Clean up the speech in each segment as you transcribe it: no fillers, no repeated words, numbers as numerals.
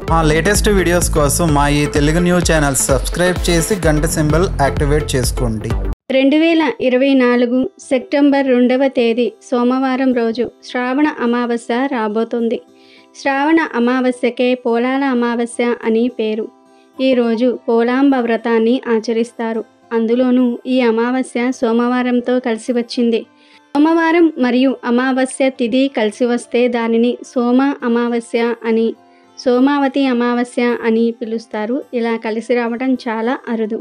మా latest videos కోసం మా ఈ తెలుగు న్యూస్ ఛానల్ సబ్స్క్రైబ్ చేసి గంట సింబల్ యాక్టివేట్ చేసుకోండి. 2024 సెప్టెంబర్ 2వ తేదీ సోమవారం రోజు శ్రావణ అమావాస్య రాబోతుంది. శ్రావణ అమావాస్యకే పోలాల అమావాస్య అని పేరు. ఈరోజు పోలాంబ వ్రతాన్ని ఆచరిస్తారు. అందులోనూ ఈ అమావాస్య సోమవారంతో కలిసి వచ్చింది. సోమవారం మరియు అమావాస్య తిథి కలిసి వస్తే దానిని సోమ అమావాస్య అని, సోమావతి అమావాస్య అని పిలుస్తారు. ఇలా కలిసి రావడం చాలా అరుదు.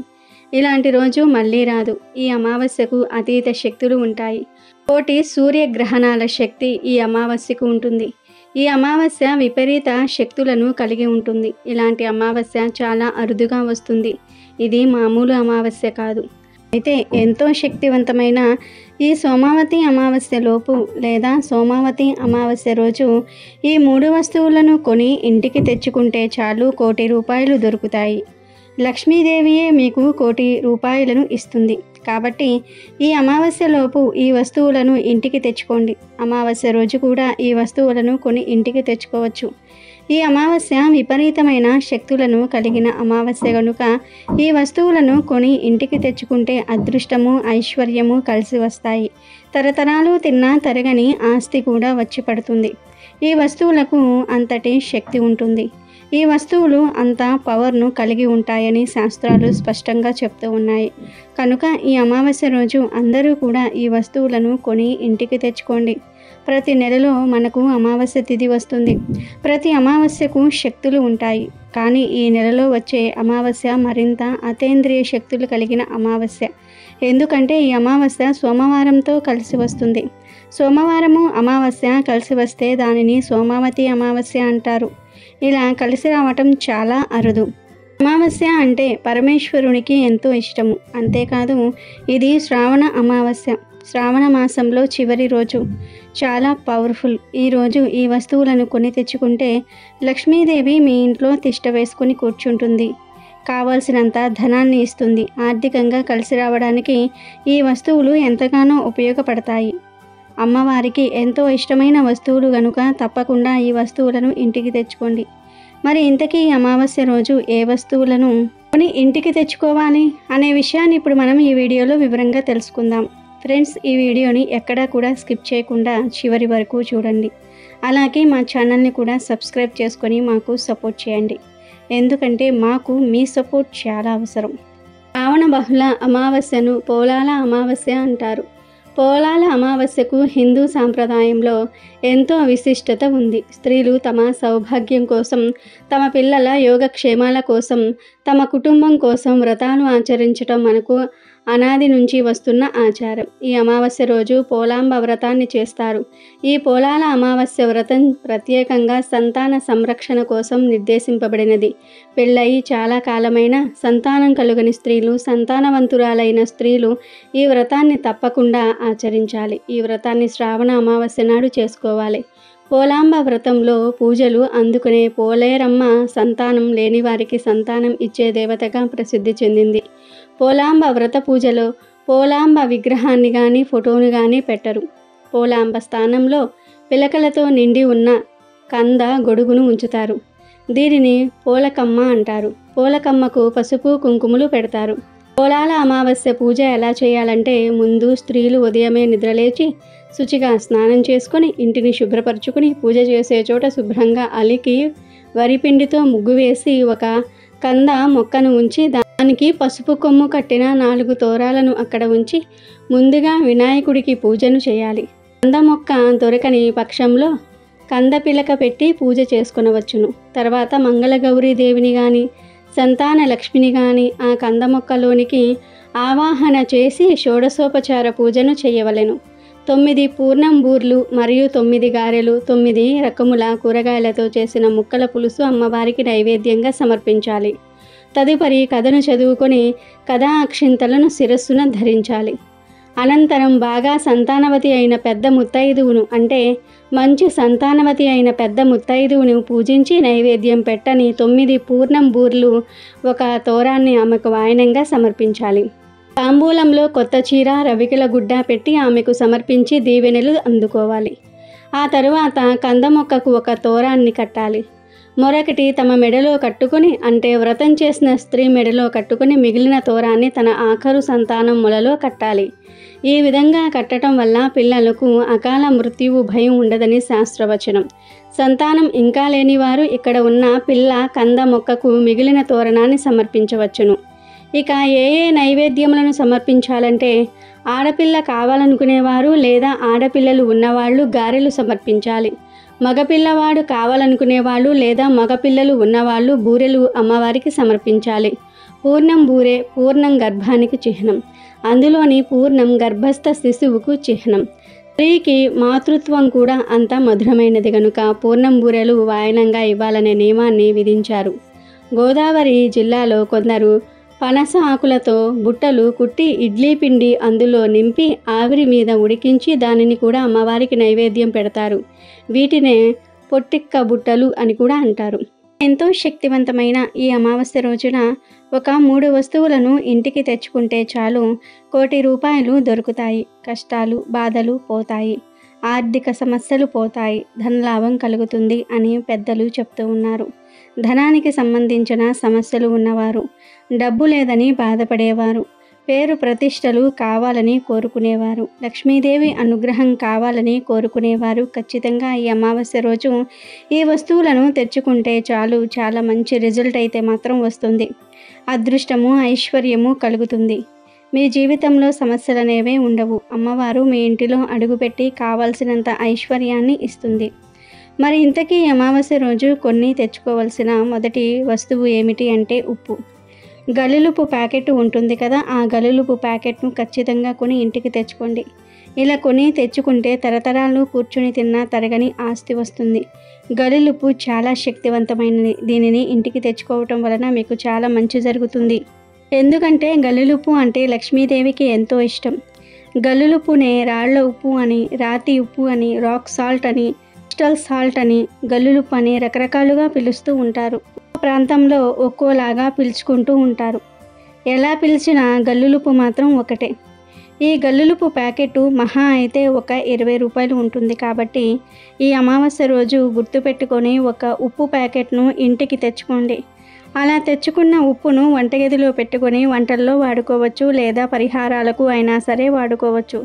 ఇలాంటి రోజు మళ్ళీ రాదు. ఈ అమావాస్యకు అతీత శక్తులు ఉంటాయి. కోటి సూర్యగ్రహణాల శక్తి ఈ అమావాస్యకు ఉంటుంది. ఈ అమావాస్య విపరీత శక్తులను కలిగి ఉంటుంది. ఇలాంటి అమావాస్య చాలా అరుదుగా వస్తుంది. ఇది మామూలు అమావాస్య కాదు. అయితే ఎంతో శక్తివంతమైన ఈ సోమావతి అమావాస్య లోపు లేదా సోమావతి అమావాస్య రోజు ఈ 3 వస్తువులను కొని ఇంటికి తెచ్చుకుంటే చాలు, 1 కోటి రూపాయలు దొరుకుతాయి. లక్ష్మీదేవియే మీకు 1 కోటి రూపాయలను ఇస్తుంది. కాబట్టి ఈ అమావాస్యలోపు ఈ వస్తువులను ఇంటికి తెచ్చుకోండి. అమావాస్య రోజు కూడా ఈ వస్తువులను కొని ఇంటికి తెచ్చుకోవచ్చు. ఈ అమావాస్య విపరీతమైన శక్తులను కలిగిన అమావాస్య కనుక ఈ వస్తువులను కొని ఇంటికి తెచ్చుకుంటే అదృష్టము, ఐశ్వర్యము కలిసి వస్తాయి. తరతరాలు తిన్నా తరగని ఆస్తి కూడా వచ్చి పడుతుంది. ఈ వస్తువులకు అంతటి శక్తి ఉంటుంది. ఈ వస్తువులు అంత పవర్ను కలిగి ఉంటాయని శాస్త్రాలు స్పష్టంగా చెప్తూ ఉన్నాయి. కనుక ఈ అమావాస్య రోజు అందరూ కూడా ఈ వస్తువులను కొని ఇంటికి తెచ్చుకోండి. ప్రతి నెలలో మనకు అమావాస్య తిథి వస్తుంది. ప్రతి అమావాస్యకు శక్తులు ఉంటాయి. కానీ ఈ నెలలో వచ్చే అమావాస్య మరింత అతీంద్రియ శక్తులు కలిగిన అమావాస్య. ఎందుకంటే ఈ అమావాస్య సోమవారంతో కలిసి వస్తుంది. సోమవారము అమావాస్య కలిసి వస్తే దానిని సోమావతి అమావాస్య అంటారు. ఇలా కలిసి రావటం చాలా అరుదు. అమావాస్య అంటే పరమేశ్వరునికి ఎంతో ఇష్టము. అంతేకాదు ఇది శ్రావణ అమావాస్య, శ్రావణ మాసంలో చివరి రోజు. చాలా పవర్ఫుల్. ఈరోజు ఈ వస్తువులను కొని తెచ్చుకుంటే లక్ష్మీదేవి మీ ఇంట్లో తిష్ట వేసుకుని కూర్చుంటుంది. కావాల్సినంత ధనాన్ని ఇస్తుంది. ఆర్థికంగా కలిసి రావడానికి ఈ వస్తువులు ఎంతగానో ఉపయోగపడతాయి. అమ్మవారికి ఎంతో ఇష్టమైన వస్తువులు గనుక తప్పకుండా ఈ వస్తువులను ఇంటికి తెచ్చుకోండి. మరి ఇంతకీ ఈ అమావాస్య రోజు ఏ వస్తువులను కొని ఇంటికి తెచ్చుకోవాలి అనే విషయాన్ని ఇప్పుడు మనం ఈ వీడియోలో వివరంగా తెలుసుకుందాం. ఫ్రెండ్స్, ఈ వీడియోని ఎక్కడా కూడా స్కిప్ చేయకుండా చివరి వరకు చూడండి. అలాగే మా ఛానల్ని కూడా సబ్స్క్రైబ్ చేసుకొని మాకు సపోర్ట్ చేయండి. ఎందుకంటే మాకు మీ సపోర్ట్ చాలా అవసరం. శ్రావణ బహుళ అమావాస్యను పోలాల అమావాస్య అంటారు. పోలాల అమావాస్యకు హిందూ సాంప్రదాయంలో ఎంతో విశిష్టత ఉంది. స్త్రీలు తమ సౌభాగ్యం కోసం, తమ పిల్లల యోగక్షేమాల కోసం, తమ కుటుంబం కోసం వ్రతాలు ఆచరించడం మనకు అనాది నుంచి వస్తున్న ఆచారం. ఈ అమావాస్య రోజు పోలాంబ వ్రతాన్ని చేస్తారు. ఈ పోలాల అమావాస్య వ్రతం ప్రత్యేకంగా సంతాన సంరక్షణ కోసం నిర్దేశింపబడినది. పెళ్ళయి చాలా కాలమైన సంతానం కలుగని స్త్రీలు, సంతానవంతురాలైన స్త్రీలు ఈ వ్రతాన్ని తప్పకుండా ఆచరించాలి. ఈ వ్రతాన్ని శ్రావణ అమావాస్య నాడు చేసుకోవాలి. పోలాంబ వ్రతంలో పూజలు అందుకునే పోలేరమ్మ సంతానం లేని వారికి సంతానం ఇచ్చే దేవతగా ప్రసిద్ధి చెందింది. పోలాంబ వ్రత పూజలో పోలాంబ విగ్రహాన్ని కానీ ఫోటోను కానీ పెట్టరు. పోలాంబ స్థానంలో పిలకలతో నిండి ఉన్న కంద గొడుగును ఉంచుతారు. దీనిని పోలకమ్మ అంటారు. పోలకమ్మకు పసుపు కుంకుమలు పెడతారు. పోలాల అమావాస్య పూజ ఎలా చేయాలంటే ముందు స్త్రీలు ఉదయమే నిద్రలేచి శుచిగా స్నానం చేసుకొని ఇంటిని శుభ్రపరచుకుని పూజ చేసే చోట శుభ్రంగా అలికి వరిపిండితో ముగ్గు వేసి ఒక కంద మొక్కను ఉంచి దానికి పసుపు కొమ్ము కట్టిన 4 తోరాలను అక్కడ ఉంచి ముందుగా వినాయకుడికి పూజను చేయాలి. కంద మొక్క దొరకని పక్షంలో కంద పిలక పెట్టి పూజ చేసుకొనవచ్చును. తర్వాత మంగళగౌరీ దేవిని కానీ సంతాన లక్ష్మిని కానీ ఆ కంద మొక్కలోనికి ఆవాహన చేసి షోడశోపచార పూజను చేయవలెను. 9 పూర్ణం బూర్లు మరియు 9 గారెలు, 9 రకముల కూరగాయలతో చేసిన ముక్కల పులుసు అమ్మవారికి నైవేద్యంగా సమర్పించాలి. తదుపరి కథను చదువుకొని కథా అక్షింతలను శిరస్సున ధరించాలి. అనంతరం బాగా సంతానవతి అయిన పెద్ద ముత్తైదువును అంటే మంచి సంతానవతి అయిన పెద్ద ముత్తైదువును పూజించి నైవేద్యం పెట్టని 9 పూర్ణం బూర్లు ఒక తోరాన్ని ఆమెకు వాయనంగా సమర్పించాలి. తాంబూలంలో కొత్త చీర, రవికెల గుడ్డ పెట్టి ఆమెకు సమర్పించి దీవెనలు అందుకోవాలి. ఆ తరువాత కంద మొక్కకు ఒక తోరాన్ని కట్టాలి. మరొకటి తమ మెడలో కట్టుకుని, అంటే వ్రతం చేసిన స్త్రీ మెడలో కట్టుకుని మిగిలిన తోరాన్ని తన ఆఖరు సంతానం మొలలో కట్టాలి. ఈ విధంగా కట్టడం వల్ల పిల్లలకు అకాల మృత్యువు భయం ఉండదని శాస్త్రవచనం. సంతానం ఇంకా లేనివారు ఇక్కడ ఉన్న పిల్ల కంద మొక్కకు మిగిలిన తోరణాన్ని సమర్పించవచ్చును. ఇక ఏ నైవేద్యములను సమర్పించాలంటే, ఆడపిల్ల కావాలనుకునేవారు లేదా ఆడపిల్లలు ఉన్నవాళ్ళు గారెలు సమర్పించాలి. మగపిల్లవాడు కావాలనుకునేవాళ్ళు లేదా మగపిల్లలు ఉన్నవాళ్ళు బూరెలు అమ్మవారికి సమర్పించాలి. పూర్ణం బూరె పూర్ణం గర్భానికి చిహ్నం. అందులోని పూర్ణం గర్భస్థ శిశువుకు చిహ్నం. స్త్రీకి మాతృత్వం కూడా అంత మధురమైనది కనుక పూర్ణం బూరెలు వాయనంగా ఇవ్వాలనే నియమాన్ని విధించారు. గోదావరి జిల్లాలో కొందరు పనస ఆకులతో బుట్టలు కుట్టి ఇడ్లీ పిండి అందులో నింపి ఆవిరి మీద ఉడికించి దానిని కూడా అమ్మవారికి నైవేద్యం పెడతారు. వీటినే పొట్టిక్క బుట్టలు అని కూడా అంటారు. ఎంతో శక్తివంతమైన ఈ అమావాస్య రోజున ఒక 3 వస్తువులను ఇంటికి తెచ్చుకుంటే చాలు, 1 కోటి రూపాయలు దొరుకుతాయి. కష్టాలు బాధలు పోతాయి, ఆర్థిక సమస్యలు పోతాయి, ధనలాభం కలుగుతుంది అని పెద్దలు చెప్తూ ఉన్నారు. ధనానికి సంబంధించిన సమస్యలు ఉన్నవారు, డబ్బు లేదని బాధపడేవారు, పేరు ప్రతిష్టలు కావాలని కోరుకునేవారు, లక్ష్మీదేవి అనుగ్రహం కావాలని కోరుకునేవారు ఖచ్చితంగా ఈ అమావాస్య రోజు ఈ వస్తువులను తెచ్చుకుంటే చాలు, చాలా మంచి రిజల్ట్ అయితే మాత్రం వస్తుంది. అదృష్టము ఐశ్వర్యము కలుగుతుంది. మీ జీవితంలో సమస్యలనేవే ఉండవు. అమ్మవారు మీ ఇంటిలో అడుగుపెట్టి కావాల్సినంత ఐశ్వర్యాన్ని ఇస్తుంది. మరి ఇంతకీ అమావాస్య రోజు కొన్ని తెచ్చుకోవాల్సిన మొదటి వస్తువు ఏమిటి అంటే ఉప్పు. గల్లులుప్పు ప్యాకెట్ ఉంటుంది కదా, ఆ గల్లులుప్పు ప్యాకెట్ను ఖచ్చితంగా కొని ఇంటికి తెచ్చుకోండి. ఇలా కొని తెచ్చుకుంటే తరతరాలు కూర్చుని తిన్నా తరగని ఆస్తి వస్తుంది. గల్లులుప్పు చాలా శక్తివంతమైనది. దీనిని ఇంటికి తెచ్చుకోవటం వలన మీకు చాలా మంచి జరుగుతుంది. ఎందుకంటే గల్లులుప్పు అంటే లక్ష్మీదేవికి ఎంతో ఇష్టం. గల్లులుప్పునే రాళ్ల ఉప్పు అని, రాతి ఉప్పు అని, రాక్ సాల్ట్ అని, క్రిస్టల్ సాల్ట్ అని, గల్లులుప్పు అని రకరకాలుగా పిలుస్తూ ఉంటారు. ప్రాంతంలో ఒక్కోలాగా పిలుచుకుంటూ ఉంటారు. ఎలా పిలిచినా గల్లులుప్పు మాత్రం ఒకటే. ఈ గల్లులుప్పు ప్యాకెట్ మహా అయితే ఒక 20 రూపాయలు ఉంటుంది. కాబట్టి ఈ అమావాస్య రోజు గుర్తుపెట్టుకొని ఒక ఉప్పు ప్యాకెట్ను ఇంటికి తెచ్చుకోండి. అలా తెచ్చుకున్న ఉప్పును వంటగదిలో పెట్టుకొని వంటల్లో వాడుకోవచ్చు, లేదా పరిహారాలకు అయినా సరే వాడుకోవచ్చు.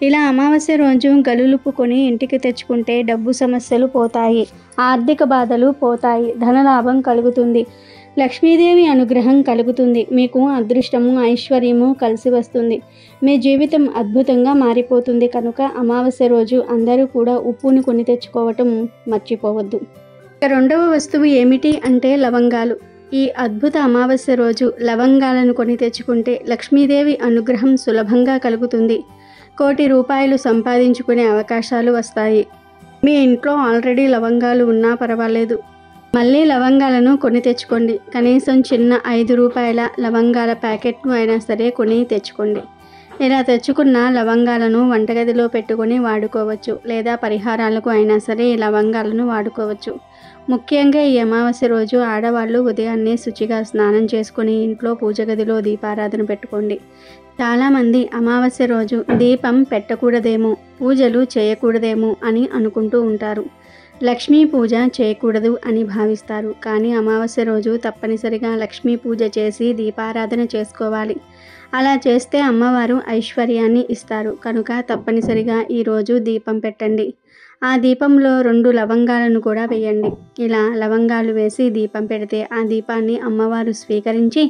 ఇలా అమావాస్య రోజు గల్లులుప్పు కొని ఇంటికి తెచ్చుకుంటే డబ్బు సమస్యలు పోతాయి, ఆర్థిక బాధలు పోతాయి, ధనలాభం కలుగుతుంది, లక్ష్మీదేవి అనుగ్రహం కలుగుతుంది. మీకు అదృష్టము ఐశ్వర్యము కలిసి వస్తుంది. మీ జీవితం అద్భుతంగా మారిపోతుంది. కనుక అమావాస్య రోజు అందరూ కూడా ఉప్పును కొని తెచ్చుకోవటం మర్చిపోవద్దు. రెండవ వస్తువు ఏమిటి అంటే లవంగాలు. ఈ అద్భుత అమావాస్య రోజు లవంగాలను కొని తెచ్చుకుంటే లక్ష్మీదేవి అనుగ్రహం సులభంగా కలుగుతుంది. 1 కోటి రూపాయలు సంపాదించుకునే అవకాశాలు వస్తాయి. మీ ఇంట్లో ఆల్రెడీ లవంగాలు ఉన్నా పర్వాలేదు, మళ్ళీ లవంగాలను కొని తెచ్చుకోండి. కనీసం చిన్న 5 రూపాయల లవంగాల ప్యాకెట్ను అయినా సరే కొని తెచ్చుకోండి. ఇలా తెచ్చుకున్న లవంగాలను వంటగదిలో పెట్టుకొని వాడుకోవచ్చు, లేదా పరిహారాలకు అయినా సరే ఈ లవంగాలను వాడుకోవచ్చు. ముఖ్యంగా ఈ అమావాస్య రోజు ఆడవాళ్ళు ఉదయాన్నే శుచిగా స్నానం చేసుకుని ఇంట్లో పూజ గదిలో దీపారాధన పెట్టుకోండి. చాలామంది అమావాస్య రోజు దీపం పెట్టకూడదేమో, పూజలు చేయకూడదేమో అని అనుకుంటూ ఉంటారు. లక్ష్మీ పూజ చేయకూడదు అని భావిస్తారు. కానీ అమావాస్య రోజు తప్పనిసరిగా లక్ష్మీ పూజ చేసి దీపారాధన చేసుకోవాలి. అలా చేస్తే అమ్మవారు ఐశ్వర్యాన్ని ఇస్తారు. కనుక తప్పనిసరిగా ఈరోజు దీపం పెట్టండి. ఆ దీపంలో 2 లవంగాలను కూడా వేయండి. ఇలా లవంగాలు వేసి దీపం పెడితే ఆ దీపాన్ని అమ్మవారు స్వీకరించి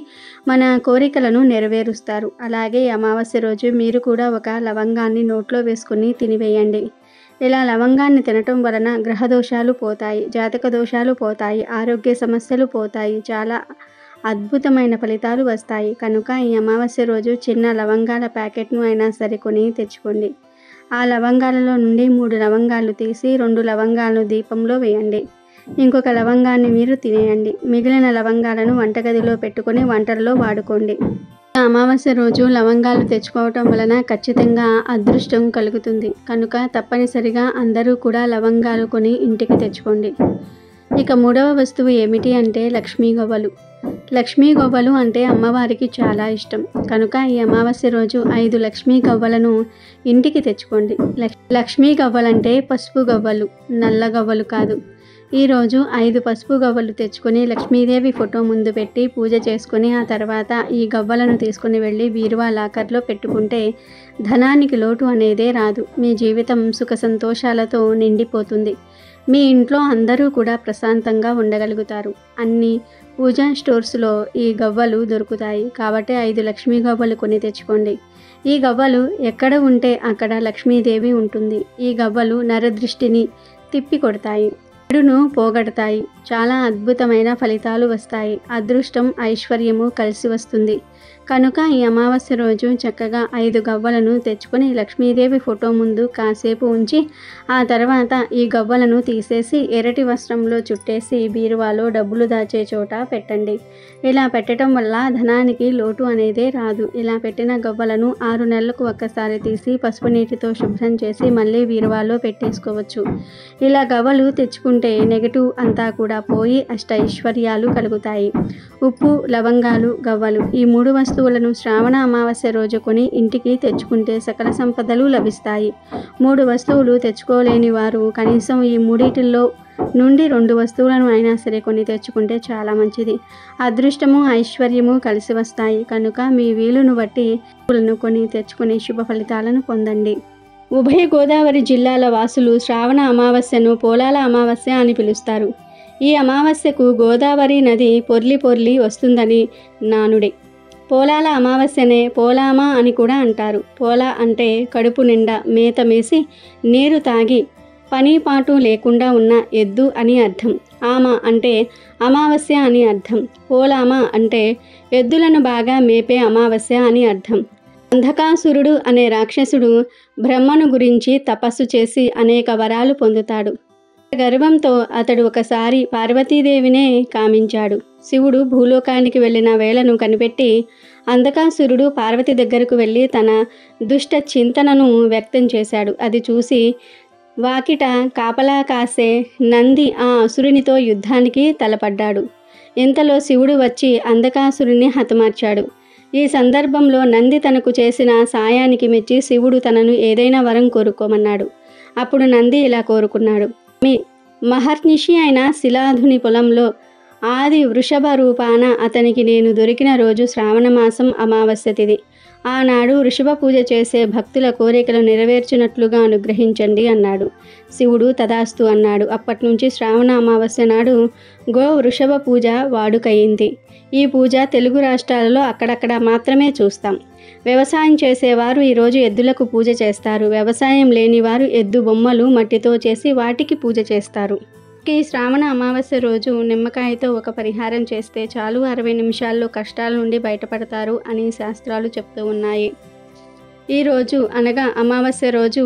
మన కోరికలను నెరవేరుస్తారు. అలాగే అమావాస్య రోజు మీరు కూడా ఒక లవంగాన్ని నోట్లో వేసుకుని తినివేయండి. ఇలా లవంగాన్ని తినటం వలన గ్రహదోషాలు పోతాయి, జాతక దోషాలు పోతాయి, ఆరోగ్య సమస్యలు పోతాయి, చాలా అద్భుతమైన ఫలితాలు వస్తాయి. కనుక ఈ అమావాస్య రోజు చిన్న లవంగాల ప్యాకెట్ను అయినా సరే కొని తెచ్చుకోండి. ఆ లవంగాలలో నుండి 3 లవంగాలు తీసి 2 లవంగాలను దీపంలో వేయండి. ఇంకొక లవంగాన్ని మీరు తినేయండి. మిగిలిన లవంగాలను వంటగదిలో పెట్టుకొని వంటల్లో వాడుకోండి. అమావాస్య రోజు లవంగాలు తెచ్చుకోవటం వలన ఖచ్చితంగా అదృష్టం కలుగుతుంది. కనుక తప్పనిసరిగా అందరూ కూడా లవంగాలు కొని ఇంటికి తెచ్చుకోండి. ఇక 3వ వస్తువు ఏమిటి అంటే లక్ష్మీ గవ్వలు. లక్ష్మీ గవ్వలు అంటే అమ్మవారికి చాలా ఇష్టం. కనుక ఈ అమావాస్య రోజు 5 లక్ష్మీ గవ్వలను ఇంటికి తెచ్చుకోండి. లక్ష్మీ గవ్వలంటే పసుపు గవ్వలు, నల్ల గవ్వలు కాదు. ఈరోజు 5 పసుపు గవ్వలు తెచ్చుకొని లక్ష్మీదేవి ఫోటో ముందు పెట్టి పూజ చేసుకొని ఆ తర్వాత ఈ గవ్వలను తీసుకుని వెళ్ళి బీరువా లాకర్లో పెట్టుకుంటే ధనానికి లోటు అనేదే రాదు. మీ జీవితం సుఖ సంతోషాలతో నిండిపోతుంది. మీ ఇంట్లో అందరూ కూడా ప్రశాంతంగా ఉండగలుగుతారు. అన్ని పూజా స్టోర్స్లో ఈ గవ్వలు దొరుకుతాయి కాబట్టి 5 లక్ష్మీ గవ్వలు కొని తెచ్చుకోండి. ఈ గవ్వలు ఎక్కడ ఉంటే అక్కడ లక్ష్మీదేవి ఉంటుంది. ఈ గవ్వలు నరదృష్టిని తిప్పి కొడతాయి, చెడును పోగొడతాయి. చాలా అద్భుతమైన ఫలితాలు వస్తాయి. అదృష్టం, ఐశ్వర్యము కలిసి వస్తుంది. కనుక ఈ అమావాస్య రోజు చక్కగా 5 గవ్వలను తెచ్చుకొని లక్ష్మీదేవి ఫోటో ముందు కాసేపు ఉంచి ఆ తర్వాత ఈ గవ్వలను తీసేసి ఎర్రటి వస్త్రంలో చుట్టేసి బీరువాలో డబ్బులు దాచే చోట పెట్టండి. ఇలా పెట్టడం వల్ల ధనానికి లోటు అనేదే రాదు. ఇలా పెట్టిన గవ్వలను 6 నెలలకు ఒక్కసారి తీసి పసుపు నీటితో శుభ్రం చేసి మళ్ళీ బీరువాలో పెట్టేసుకోవచ్చు. ఇలా గవ్వలు తెచ్చుకుంటే నెగటివ్ అంతా కూడా పోయి అష్టైశ్వర్యాలు కలుగుతాయి. ఉప్పు, లవంగాలు, గవ్వలు ఈ 3 వస్తువులను శ్రావణ అమావాస్య రోజు కొని ఇంటికి తెచ్చుకుంటే సకల సంపదలు లభిస్తాయి. 3 వస్తువులు తెచ్చుకోలేని వారు కనీసం ఈ 3 నుండి 2 వస్తువులను అయినా సరే కొని తెచ్చుకుంటే చాలా మంచిది. అదృష్టము, ఐశ్వర్యము కలిసి వస్తాయి. కనుక మీ వీలును బట్టి వస్తువులను కొని తెచ్చుకుని శుభ ఫలితాలను పొందండి. ఉభయ గోదావరి జిల్లాల వాసులు శ్రావణ అమావాస్యను పోలాల అమావాస్య అని పిలుస్తారు. ఈ అమావాస్యకు గోదావరి నది పొర్లి పొర్లి వస్తుందని నానుడి. పోలాల అమావాస్యనే పోలామా అని కూడా అంటారు. పోలా అంటే కడుపు నిండా మేత మేసి నీరు తాగి పని పాటు లేకుండా ఉన్న ఎద్దు అని అర్థం. ఆమ అంటే అమావాస్య అని అర్థం. పోలామా అంటే ఎద్దులను బాగా మేపే అమావాస్య అని అర్థం. అంధకాసురుడు అనే రాక్షసుడు బ్రహ్మను గురించి తపస్సు చేసి అనేక వరాలు పొందుతాడు. గర్వంతో అతడు ఒకసారి పార్వతీదేవినే కామించాడు. శివుడు భూలోకానికి వెళ్ళిన వేళను కనిపెట్టి అంధకాసురుడు పార్వతి దగ్గరకు వెళ్ళి తన దుష్ట చింతనను వ్యక్తం చేశాడు. అది చూసి వాకిట కాపలా కాసే నంది ఆ అసురునితో యుద్ధానికి తలపడ్డాడు. ఇంతలో శివుడు వచ్చి అంధకాసురుని హతమార్చాడు. ఈ సందర్భంలో నంది తనకు చేసిన సాయానికి మెచ్చి శివుడు తనను ఏదైనా వరం కోరుకోమన్నాడు. అప్పుడు నంది ఇలా కోరుకున్నాడు. మహర్నిషి అయిన శిలాధుని పొలంలో ఆది వృషభ రూపాన అతనికి నేను దొరికిన రోజు శ్రావణ మాసం అమావాస్య తిథి. ఆనాడు వృషభ పూజ చేసే భక్తుల కోరికలు నెరవేర్చినట్లుగా అనుగ్రహించండి అన్నాడు. శివుడు తదాస్తు అన్నాడు. అప్పటి నుంచి శ్రావణ అమావాస్య నాడు గో వృషభ పూజ వాడుకయింది. ఈ పూజ తెలుగు రాష్ట్రాలలో అక్కడక్కడ మాత్రమే చూస్తాం. వ్యవసాయం చేసేవారు ఈరోజు ఎద్దులకు పూజ చేస్తారు. వ్యవసాయం లేనివారు ఎద్దు బొమ్మలు మట్టితో చేసి వాటికి పూజ చేస్తారు. ఈ శ్రావణ అమావాస్య రోజు నిమ్మకాయతో ఒక పరిహారం చేస్తే చాలు 60 నిమిషాల్లో కష్టాల నుండి బయటపడతారు అని శాస్త్రాలు చెప్తూ ఉన్నాయి. ఈరోజు అనగా అమావాస్య రోజు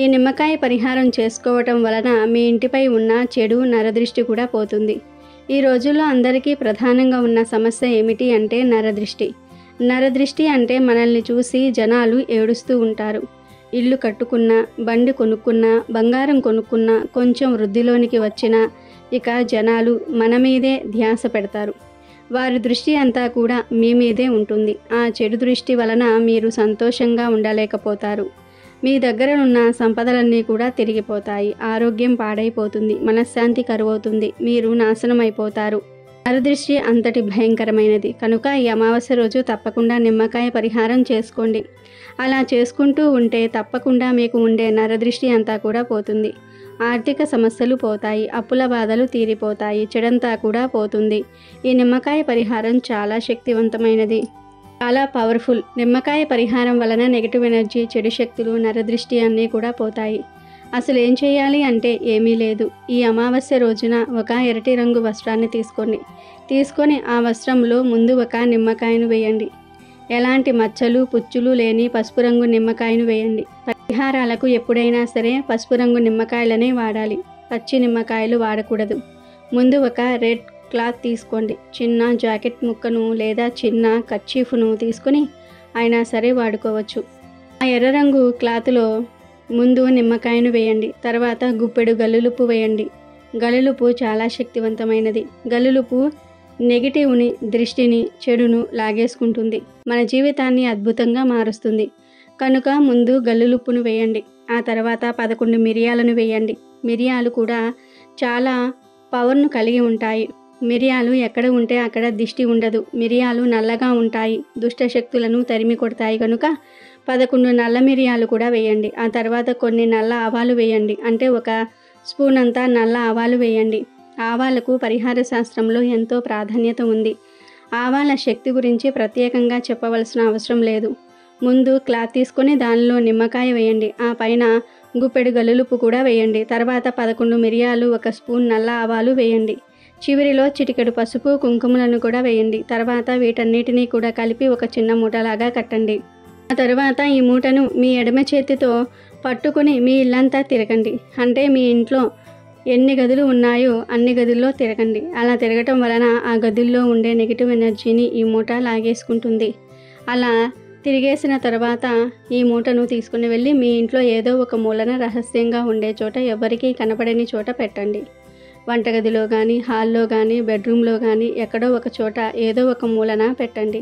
ఈ నిమ్మకాయ పరిహారం చేసుకోవటం వలన మీ ఇంటిపై ఉన్న చెడు నరదృష్టి కూడా పోతుంది. ఈ రోజుల్లో అందరికీ ప్రధానంగా ఉన్న సమస్య ఏమిటి అంటే నరదృష్టి. నరదృష్టి అంటే మనల్ని చూసి జనాలు ఏడుస్తూ ఉంటారు. ఇల్లు కట్టుకున్నా, బండి కొనుక్కున్నా, బంగారం కొనుక్కున్నా, కొంచెం వృద్ధిలోనికి వచ్చినా ఇక జనాలు మన మీదే ధ్యాస పెడతారు. వారి దృష్టి అంతా కూడా మీ మీదే ఉంటుంది. ఆ చెడు దృష్టి వలన మీరు సంతోషంగా ఉండలేకపోతారు. మీ దగ్గర ఉన్న సంపదలన్నీ కూడా తిరిగిపోతాయి. ఆరోగ్యం పాడైపోతుంది. మనశ్శాంతి కరువవుతుంది. మీరు నాశనం అయిపోతారు. నరదృష్టి అంతటి భయంకరమైనది. కనుక ఈ అమావాస్య రోజు తప్పకుండా నిమ్మకాయ పరిహారం చేసుకోండి. అలా చేసుకుంటూ ఉంటే తప్పకుండా మీకు ఉండే నరదృష్టి అంతా కూడా పోతుంది. ఆర్థిక సమస్యలు పోతాయి. అప్పుల బాధలు తీరిపోతాయి. చెడంతా కూడా పోతుంది. ఈ నిమ్మకాయ పరిహారం చాలా శక్తివంతమైనది, చాలా పవర్ఫుల్. నిమ్మకాయ పరిహారం వలన నెగిటివ్ ఎనర్జీ, చెడు శక్తులు, నరదృష్టి అన్నీ కూడా పోతాయి. అసలు ఏం చేయాలి అంటే ఏమీ లేదు. ఈ అమావాస్య రోజున ఒక ఎర్రటి రంగు వస్త్రాన్ని తీసుకొని ఆ వస్త్రంలో ముందు ఒక నిమ్మకాయను వేయండి. ఎలాంటి మచ్చలు, పుచ్చులు లేని పసుపు రంగు నిమ్మకాయను వేయండి. పరిహారాలకు ఎప్పుడైనా సరే పసుపు రంగు నిమ్మకాయలనే వాడాలి. పచ్చి నిమ్మకాయలు వాడకూడదు. ముందు ఒక రెడ్ క్లాత్ తీసుకోండి. చిన్న జాకెట్ ముక్కను లేదా చిన్న కర్చీఫ్ను తీసుకొని అయినా సరే వాడుకోవచ్చు. ఆ ఎర్ర రంగు క్లాత్లో ముందు నిమ్మకాయను వేయండి. తర్వాత గుప్పెడు గల్లులుప్పు వేయండి. గల్లులుప్పు చాలా శక్తివంతమైనది. గల్లులుప్పు నెగిటివ్ని, దృష్టిని, చెడును లాగేసుకుంటుంది. మన జీవితాన్ని అద్భుతంగా మారుస్తుంది. కనుక ముందు గల్లులుప్పును వేయండి. ఆ తర్వాత 11 మిరియాలను వేయండి. మిరియాలు కూడా చాలా పవర్ను కలిగి ఉంటాయి. మిరియాలు ఎక్కడ ఉంటే అక్కడ దిష్టి ఉండదు. మిరియాలు నల్లగా ఉంటాయి, దుష్ట శక్తులను తరిమి కొడతాయి కనుక 11 నల్ల మిరియాలు కూడా వేయండి. ఆ తర్వాత కొన్ని నల్ల ఆవాలు వేయండి. అంటే 1 స్పూన్ అంతా నల్ల ఆవాలు వేయండి. ఆవాలకు పరిహార శాస్త్రంలో ఎంతో ప్రాధాన్యత ఉంది. ఆవాల శక్తి గురించి ప్రత్యేకంగా చెప్పవలసిన అవసరం లేదు. ముందు క్లాత్ తీసుకొని దానిలో నిమ్మకాయ వేయండి. ఆ పైన గుప్పెడు గల్లులుప్పు కూడా వేయండి. తర్వాత 11 మిరియాలు, 1 స్పూన్ నల్ల ఆవాలు వేయండి. చివరిలో చిటికెడు పసుపు, కుంకుమలను కూడా వేయండి. తర్వాత వీటన్నిటినీ కూడా కలిపి ఒక చిన్న మూటలాగా కట్టండి. ఆ తర్వాత ఈ మూటను మీ ఎడమ చేతితో పట్టుకొని మీ ఇల్లంతా తిరగండి. అంటే మీ ఇంట్లో ఎన్ని గదులు ఉన్నాయో అన్ని గదుల్లో తిరగండి. అలా తిరగటం వలన ఆ గదుల్లో ఉండే నెగిటివ్ ఎనర్జీని ఈ మూట లాగేసుకుంటుంది. అలా తిరిగేసిన తర్వాత ఈ మూటను తీసుకుని వెళ్ళి మీ ఇంట్లో ఏదో ఒక మూలన రహస్యంగా ఉండే చోట, ఎవరికీ కనపడని చోట పెట్టండి. వంటగదిలో కానీ, హాల్లో కానీ, బెడ్రూమ్లో కానీ ఎక్కడో ఒక చోట ఏదో ఒక మూలన పెట్టండి.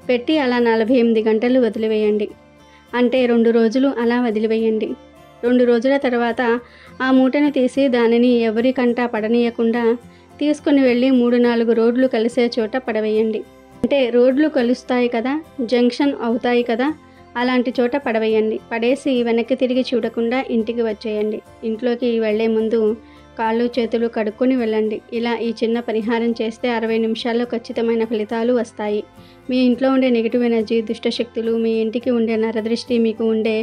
పెట్టి అలా 48 గంటలు వదిలివేయండి. అంటే 2 రోజులు అలా వదిలివేయండి. 2 రోజుల తర్వాత ఆ మూటను తీసి దానిని ఎవరి కంటా పడనీయకుండా తీసుకుని వెళ్ళి 3-4 రోడ్లు కలిసే చోట పడవేయండి. అంటే రోడ్లు కలుస్తాయి కదా, జంక్షన్ అవుతాయి కదా, అలాంటి చోట పడవేయండి. పడేసి వెనక్కి తిరిగి చూడకుండా ఇంటికి వచ్చేయండి. ఇంట్లోకి వెళ్ళే ముందు కాళ్ళు చేతులు కడుక్కొని వెళ్ళండి. ఇలా ఈ చిన్న పరిహారం చేస్తే 60 నిమిషాల్లో ఖచ్చితమైన ఫలితాలు వస్తాయి. మీ ఇంట్లో ఉండే నెగిటివ్ ఎనర్జీ, దుష్టశక్తులు, మీ ఇంటికి ఉండే నరదృష్టి, మీకు ఉండే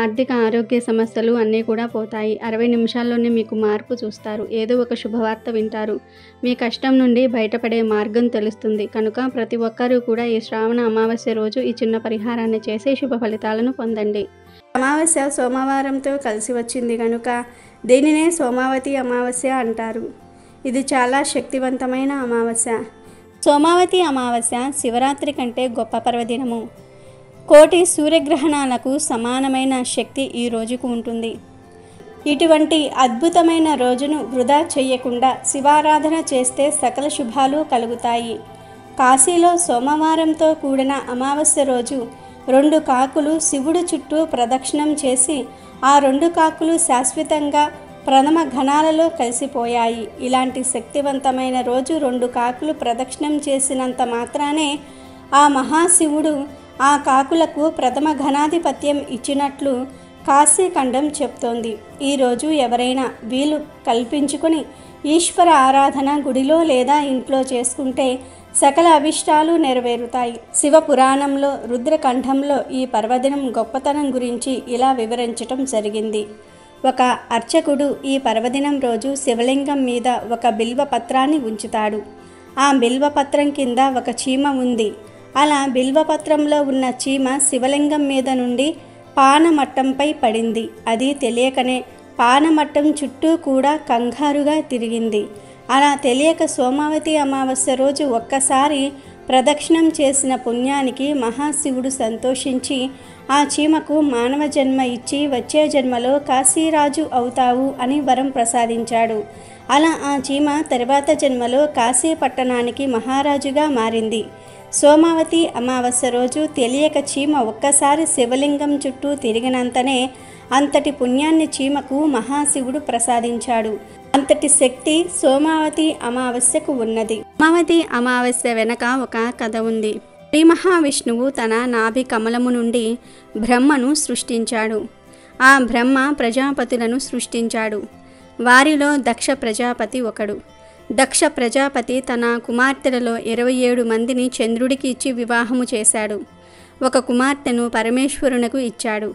ఆర్థిక ఆరోగ్య సమస్యలు అన్నీ కూడా పోతాయి. 60 నిమిషాల్లోనే మీకు మార్పు చూస్తారు. ఏదో ఒక శుభవార్త వింటారు. మీ కష్టం నుండి బయటపడే మార్గం తెలుస్తుంది. కనుక ప్రతి ఒక్కరూ కూడా ఈ శ్రావణ అమావాస్య రోజు ఈ చిన్న పరిహారాన్ని చేసి శుభ ఫలితాలను పొందండి. అమావాస్య సోమవారంతో కలిసి వచ్చింది కనుక దీనినే సోమావతి అమావాస్య అంటారు. ఇది చాలా శక్తివంతమైన అమావాస్య. సోమావతి అమావాస్య శివరాత్రి కంటే గొప్ప పర్వదినము. కోటి సూర్యగ్రహణాలకు సమానమైన శక్తి ఈ రోజుకు ఉంటుంది. ఇటువంటి అద్భుతమైన రోజును వృధా చేయకుండా శివారాధన చేస్తే సకల శుభాలు కలుగుతాయి. కాశీలో సోమవారంతో కూడిన అమావాస్య రోజు 2 కాకులు శివుడు చుట్టూ ప్రదక్షిణం చేసి ఆ 2 కాకులు శాశ్వతంగా ప్రథమ ఘనాలలో కలిసిపోయాయి. ఇలాంటి శక్తివంతమైన రోజు 2 కాకులు ప్రదక్షిణం చేసినంత మాత్రానే ఆ మహాశివుడు ఆ కాకులకు ప్రథమ ఘనాధిపత్యం ఇచ్చినట్లు కాశీఖండం చెప్తోంది. ఈరోజు ఎవరైనా వీలు కల్పించుకొని ఈశ్వర ఆరాధన గుడిలో లేదా ఇంట్లో చేసుకుంటే సకల అభిష్టాలు నెరవేరుతాయి. శివపురాణంలో రుద్రకంఠంలో ఈ పర్వదినం గొప్పతనం గురించి ఇలా వివరించటం జరిగింది. ఒక అర్చకుడు ఈ పర్వదినం రోజు శివలింగం మీద ఒక బిల్వపత్రాన్ని ఉంచుతాడు. ఆ బిల్వపత్రం కింద ఒక చీమ ఉంది. అలా బిల్వపత్రంలో ఉన్న చీమ శివలింగం మీద నుండి పానమట్టంపై పడింది. అది తెలియకనే పానమట్టం చుట్టూ కూడా కంగారుగా తిరిగింది. అలా తెలియక సోమావతి అమావాస్య రోజు ఒక్కసారి ప్రదక్షిణం చేసిన పుణ్యానికి మహాశివుడు సంతోషించి ఆ చీమకు మానవ జన్మ ఇచ్చి వచ్చే జన్మలో కాశీరాజు అవుతావు అని వరం ప్రసాదించాడు. అలా ఆ చీమ తర్వాత జన్మలో కాశీ పట్టణానికి మహారాజుగా మారింది. సోమావతి అమావాస్య రోజు తెలియక చీమ ఒక్కసారి శివలింగం చుట్టూ తిరిగినంతనే అంతటి పుణ్యాన్ని చీమకు మహాశివుడు ప్రసాదించాడు. అంతటి శక్తి సోమావతి అమావాస్యకు ఉన్నది. సోమావతి అమావాస్య వెనక ఒక కథ ఉంది. శ్రీ మహావిష్ణువు తన నాభి కమలము నుండి బ్రహ్మను సృష్టించాడు. ఆ బ్రహ్మ ప్రజాపతులను సృష్టించాడు. వారిలో దక్ష ప్రజాపతి ఒకడు. దక్ష ప్రజాపతి తన కుమార్తెలలో 27 మందిని చంద్రుడికి ఇచ్చి వివాహము చేశాడు. ఒక కుమార్తెను పరమేశ్వరునకు ఇచ్చాడు.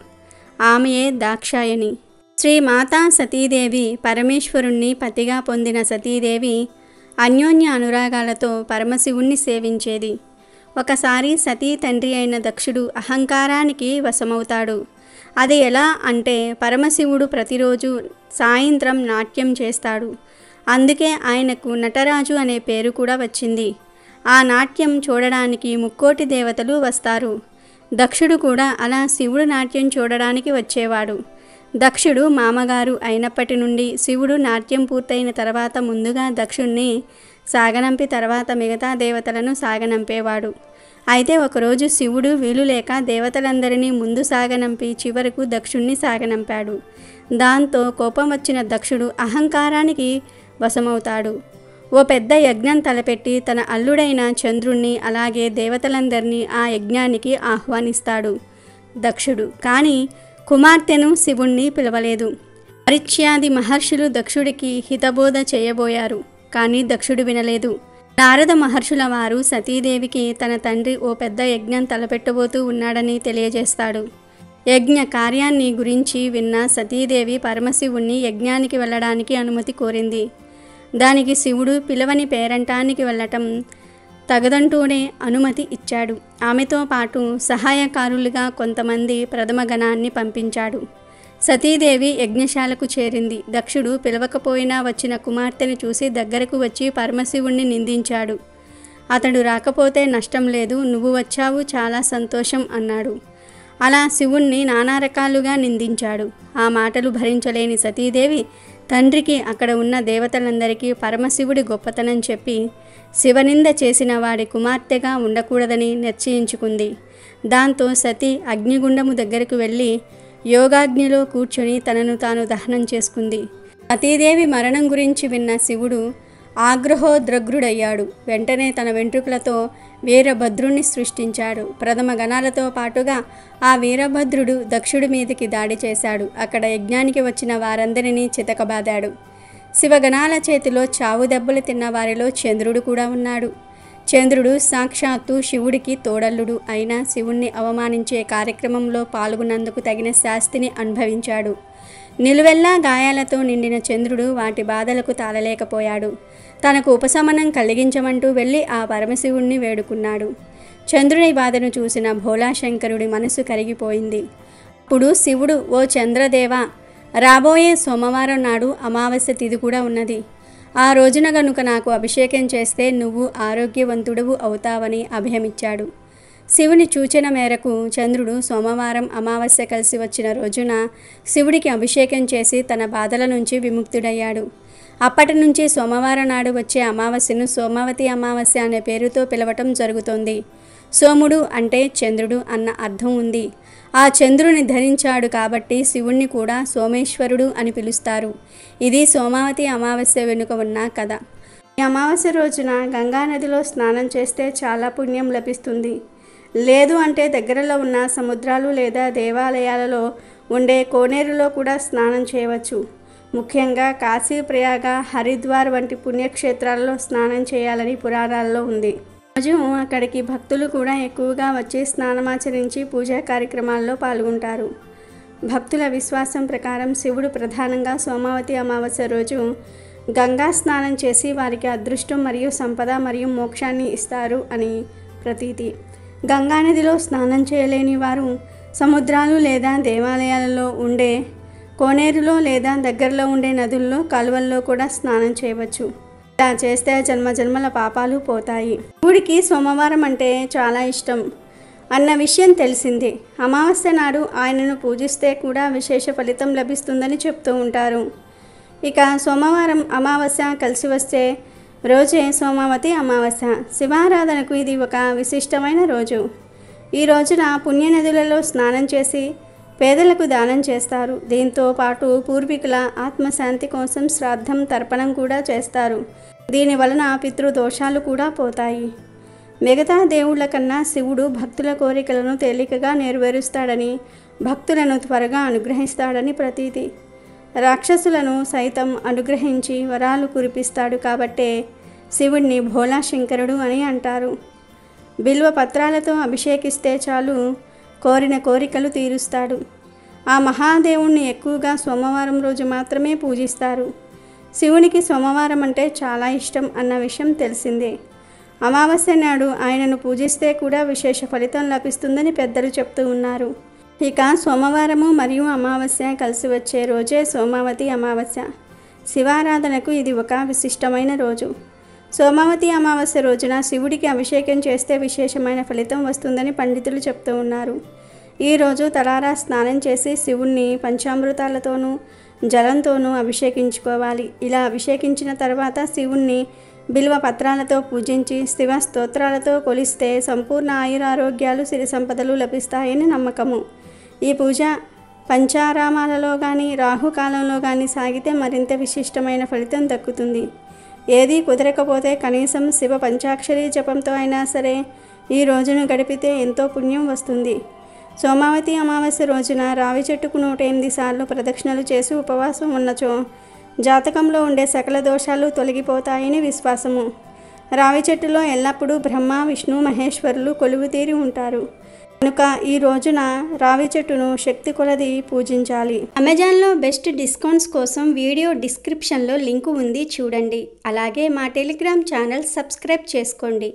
ఆమెయే దాక్షాయణి. శ్రీ మాతా సతీదేవి పరమేశ్వరుణ్ణి పతిగా పొందిన సతీదేవి అన్యోన్య అనురాగాలతో పరమశివుణ్ణి సేవించేది. ఒకసారి సతీ తండ్రి అయిన దక్షుడు అహంకారానికి వశమవుతాడు. అది ఎలా అంటే పరమశివుడు ప్రతిరోజు సాయంత్రం నాట్యం చేస్తాడు. అందుకే ఆయనకు నటరాజు అనే పేరు కూడా వచ్చింది. ఆ నాట్యం చూడడానికి ముక్కోటి దేవతలు వస్తారు. దక్షుడు కూడా అలా శివుడు నాట్యం చూడడానికి వచ్చేవాడు. దక్షుడు మామగారు అయినప్పటి నుండి శివుడు నాట్యం పూర్తయిన తర్వాత ముందుగా దక్షుణ్ణి సాగనంపి తర్వాత మిగతా దేవతలను సాగనంపేవాడు. అయితే ఒకరోజు శివుడు వీలు లేక దేవతలందరినీ ముందు సాగనంపి చివరకు దక్షుణ్ణి సాగనంపాడు. దాంతో కోపం వచ్చిన దక్షుడు అహంకారానికి వశమవుతాడు. ఓ పెద్ద యజ్ఞం తలపెట్టి తన అల్లుడైన చంద్రుణ్ణి అలాగే దేవతలందరినీ ఆ యజ్ఞానికి ఆహ్వానిస్తాడు దక్షుడు. కానీ కుమార్తెను శివుణ్ణి పిలవలేదు. పరిచ్యాది మహర్షులు దక్షుడికి హితబోధ చేయబోయారు. కానీ దక్షుడు వినలేదు. నారద మహర్షుల వారు సతీదేవికి తన తండ్రి ఓ పెద్ద యజ్ఞం తలపెట్టబోతూ ఉన్నాడని తెలియజేస్తాడు. యజ్ఞ కార్యాన్ని గురించి విన్న సతీదేవి పరమశివుణ్ణి యజ్ఞానికి వెళ్ళడానికి అనుమతి కోరింది. దానికి శివుడు పిలవని పేరంటానికి వెళ్ళటం తగదంటూనే అనుమతి ఇచ్చాడు. ఆమెతో పాటు సహాయకారులుగా కొంతమంది ప్రథమగణాన్ని పంపించాడు. సతీదేవి యజ్ఞశాలకు చేరింది. దక్షుడు పిలవకపోయినా వచ్చిన కుమార్తెను చూసి దగ్గరకు వచ్చి పరమశివుణ్ణి నిందించాడు. అతడు రాకపోతే నష్టం లేదు, నువ్వు వచ్చావు, చాలా సంతోషం అన్నాడు. అలా శివుణ్ణి నానా రకాలుగా నిందించాడు. ఆ మాటలు భరించలేని సతీదేవి తండ్రికి అక్కడ ఉన్న దేవతలందరికీ పరమశివుడి గొప్పతనం చెప్పి శివనింద చేసిన వాడి కుమార్తెగా ఉండకూడదని నిశ్చయించుకుంది. దాంతో సతీ అగ్నిగుండము దగ్గరకు వెళ్ళి యోగాగ్నిలో కూర్చొని తనను తాను దహనం చేసుకుంది. సతీదేవి మరణం గురించి విన్న శివుడు ఆగ్రహోద్రగ్రుడయ్యాడు. వెంటనే తన వెంట్రుకలతో వీరభద్రుణ్ణి సృష్టించాడు. ప్రథమ గణాలతో పాటుగా ఆ వీరభద్రుడు దక్షుడి మీదకి దాడి చేశాడు. అక్కడ యజ్ఞానికి వచ్చిన వారందరినీ చితకబాదాడు. శివగణాల చేతిలో చావు దెబ్బలు తిన్న వారిలో చంద్రుడు కూడా ఉన్నాడు. చంద్రుడు సాక్షాత్తు శివుడికి తోడల్లుడు అయినా శివుణ్ణి అవమానించే కార్యక్రమంలో పాల్గొన్నందుకు తగిన శాస్తిని అనుభవించాడు. నిలువెల్లా గాయాలతో నిండిన చంద్రుడు వాటి బాధలకు తాళలేకపోయాడు. తనకు ఉపశమనం కలిగించమంటూ వెళ్ళి ఆ పరమశివుణ్ణి వేడుకున్నాడు. చంద్రుని బాధను చూసిన భోళాశంకరుడి మనసు కరిగిపోయింది. అప్పుడు శివుడు, ఓ చంద్రదేవా, రాబోయే సోమవారం నాడు అమావాస్య తిథి కూడా ఉన్నది. ఆ రోజున గనుక నాకు అభిషేకం చేస్తే నువ్వు ఆరోగ్యవంతుడవు అవుతావని అభయమిచ్చాడు. శివుని సూచన మేరకు చంద్రుడు సోమవారం అమావాస్య కలిసి వచ్చిన రోజున శివుడికి అభిషేకం చేసి తన బాధల నుంచి విముక్తుడయ్యాడు. అప్పటి నుంచి సోమవారం నాడు వచ్చే అమావాస్యను సోమవతి అమావాస్య అనే పేరుతో పిలవటం జరుగుతోంది. సోముడు అంటే చంద్రుడు అన్న అర్థం ఉంది. ఆ చంద్రుని ధరించాడు కాబట్టి శివుణ్ణి కూడా సోమేశ్వరుడు అని పిలుస్తారు. ఇది సోమావతి అమావాస్య వెనుక ఉన్న కథ. ఈ అమావాస్య రోజున గంగానదిలో స్నానం చేస్తే చాలా పుణ్యం లభిస్తుంది. లేదు అంటే దగ్గరలో ఉన్న సముద్రాలు లేదా దేవాలయాలలో ఉండే కోనేరులో కూడా స్నానం చేయవచ్చు. ముఖ్యంగా కాశీ, ప్రయాగ, హరిద్వార్ వంటి పుణ్యక్షేత్రాలలో స్నానం చేయాలని పురాణాల్లో ఉంది. రోజు అక్కడికి భక్తులు కూడా ఎక్కువగా వచ్చి స్నానమాచరించి పూజా కార్యక్రమాల్లో పాల్గొంటారు. భక్తుల విశ్వాసం ప్రకారం శివుడు ప్రధానంగా సోమావతి అమావాస్య రోజు గంగా స్నానం చేసి వారికి అదృష్టం మరియు సంపద మరియు మోక్షాన్ని ఇస్తారు అని ప్రతీతి. గంగానదిలో స్నానం చేయలేని వారు సముద్రాలు లేదా దేవాలయాలలో ఉండే కోనేరులో లేదా దగ్గరలో ఉండే నదుల్లో, కాలువల్లో కూడా స్నానం చేయవచ్చు. ఇలా చేస్తే జన్మజన్మల పాపాలు పోతాయి. శివుడికి సోమవారం అంటే చాలా ఇష్టం అన్న విషయం తెలిసిందే. అమావాస్య నాడు ఆయనను పూజిస్తే కూడా విశేష ఫలితం లభిస్తుందని చెప్తూ ఉంటారు. ఇక సోమవారం అమావాస్య కలిసి వస్తే రోజే సోమావతి అమావాస్య. శివారాధనకు ఇది ఒక విశిష్టమైన రోజు. ఈ రోజున పుణ్యనదులలో స్నానం చేసి పేదలకు దానం చేస్తారు. దీంతో పాటు పూర్వీకుల ఆత్మశాంతి కోసం శ్రాద్ధం, తర్పణం కూడా చేస్తారు. దీని వలన పితృదోషాలు కూడా పోతాయి. మిగతా దేవుళ్ల కన్నా శివుడు భక్తుల కోరికలను తేలికగా నెరవేరుస్తాడని, భక్తులను త్వరగా అనుగ్రహిస్తాడని ప్రతీతి. రాక్షసులను సైతం అనుగ్రహించి వరాలు కురిపిస్తాడు కాబట్టే శివుడిని భోళాశంకరుడు అని అంటారు. బిల్వ పత్రాలతో అభిషేకిస్తే చాలు కోరిన కోరికలు తీరుస్తాడు. ఆ మహాదేవుణ్ణి ఎక్కువగా సోమవారం రోజు మాత్రమే పూజిస్తారు. శివునికి సోమవారం అంటే చాలా ఇష్టం అన్న విషయం తెలిసిందే. అమావాస్య నాడు ఆయనను పూజిస్తే కూడా విశేష ఫలితం లభిస్తుందని పెద్దలు చెప్తూ ఉన్నారు. ఇక సోమవారము మరియు అమావాస్య కలిసి వచ్చే రోజే సోమావతి అమావాస్య. శివారాధనకు ఇది ఒక విశిష్టమైన రోజు. సోమావతి అమావాస్య రోజున శివుడికి అభిషేకం చేస్తే విశేషమైన ఫలితం వస్తుందని పండితులు చెప్తూ ఉన్నారు. ఈరోజు తలారా స్నానం చేసి శివుణ్ణి పంచామృతాలతోనూ జలంతోనూ అభిషేకించుకోవాలి. ఇలా అభిషేకించిన తర్వాత శివుణ్ణి బిల్వ పత్రాలతో పూజించి శివ స్తోత్రాలతో కొలిస్తే సంపూర్ణ ఆయురారోగ్యాలు, సిరి సంపదలు లభిస్తాయని నమ్మకము. ఈ పూజ పంచారామాలలో కానీ రాహుకాలంలో కానీ సాగితే మరింత విశిష్టమైన ఫలితం దక్కుతుంది. ఏదీ కుదరకపోతే కనీసం శివ పంచాక్షరి జపంతో అయినా సరే ఈ రోజును గడిపితే ఎంతో పుణ్యం వస్తుంది. సోమావతి అమావాస్య రోజున రావి చెట్టుకు 108 సార్లు ప్రదక్షిణలు చేసి ఉపవాసం ఉన్నచో జాతకంలో ఉండే సకల దోషాలు తొలగిపోతాయని విశ్వాసము. రావి చెట్టులో ఎల్లప్పుడూ బ్రహ్మ, విష్ణు, మహేశ్వరులు కొలువుతీరి ఉంటారు కనుక ఈ రోజున రావి చెట్టును శక్తి కొలది పూజించాలి. అమెజాన్లో బెస్ట్ డిస్కౌంట్స్ కోసం వీడియో డిస్క్రిప్షన్లో లింకు ఉంది, చూడండి. అలాగే మా టెలిగ్రామ్ ఛానల్ సబ్స్క్రైబ్ చేసుకోండి.